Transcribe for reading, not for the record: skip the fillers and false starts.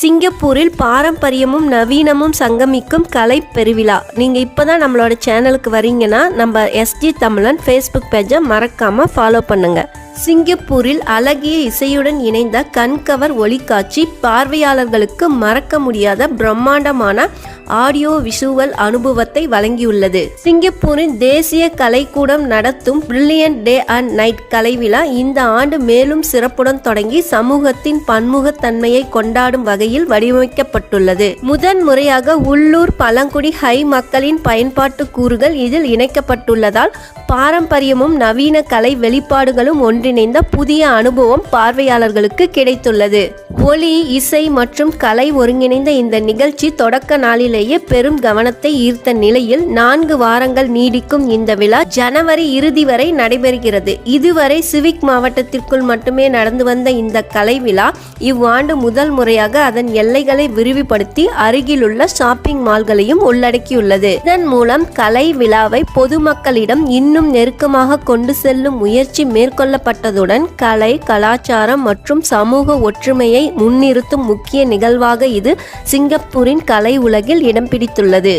சிங்கப்பூரில் பாரம்பரியமும் நவீனமும் சங்கமிக்கும் கலை பெருவிழா. நீங்கள் இப்போ தான் நம்மளோட சேனலுக்கு வரீங்கன்னா நம்ம எஸ்ஜி தமிழன் ஃபேஸ்புக் பேஜை மறக்காமல் ஃபாலோ பண்ணுங்கள். சிங்கப்பூரில் அழகிய இசையுடன் இணைந்த கண்கவர் ஒளிக்காட்சி பார்வையாளர்களுக்கு மறக்க முடியாத பிரம்மாண்டமான ஆடியோ விஷுவல் அனுபவத்தை வழங்கியுள்ளது. சிங்கப்பூரின் தேசிய கலைக்கூடம் நடத்தும் பிரில்லியன்ட் டே அண்ட் நைட் கலை விழா இந்த ஆண்டு மேலும் சிறப்புடன் தொடங்கி சமூகத்தின் பன்முகத்தன்மையை கொண்டாடும் வகையில் வடிவமைக்கப்பட்டுள்ளது. முதன் முறையாக உள்ளூர் பழங்குடி ஹை மக்களின் பயன்பாட்டு கூறுகள் இதில் இணைக்கப்பட்டுள்ளதால் பாரம்பரியமும் நவீன கலை வெளிப்பாடுகளும் ஒன்றிணைந்த புதிய அனுபவம் பார்வையாளர்களுக்கு கிடைத்துள்ளது. ஒளி, இசை மற்றும் கலை ஒருங்கிணைந்த இந்த நிகழ்ச்சி தொடக்க நாளிலேயே பெரும் கவனத்தை ஈர்த்த நிலையில் 4 வாரங்கள் நீடிக்கும் இந்த விழா ஜனவரி இறுதி வரை நடைபெறுகிறது. இதுவரை சிவிக் மாவட்டத்திற்குள் மட்டுமே நடந்து வந்த இந்த கலை விழா இவ்வாண்டு முதல் முறையாக அதன் எல்லைகளை விரிவுபடுத்தி அருகிலுள்ள ஷாப்பிங் மால்களையும் உள்ளடக்கியுள்ளது. இதன் மூலம் கலை விழாவை பொதுமக்களிடம் இன்னும் நெருக்கமாக கொண்டு செல்லும் முயற்சி மேற்கொள்ளப்பட்டதுடன் கலை, கலாச்சாரம் மற்றும் சமூக ஒற்றுமையை முன்னிறுத்தும் முக்கிய நிகழ்வாக இது சிங்கப்பூரின் கலை உலகில் இடம் பிடித்துள்ளது.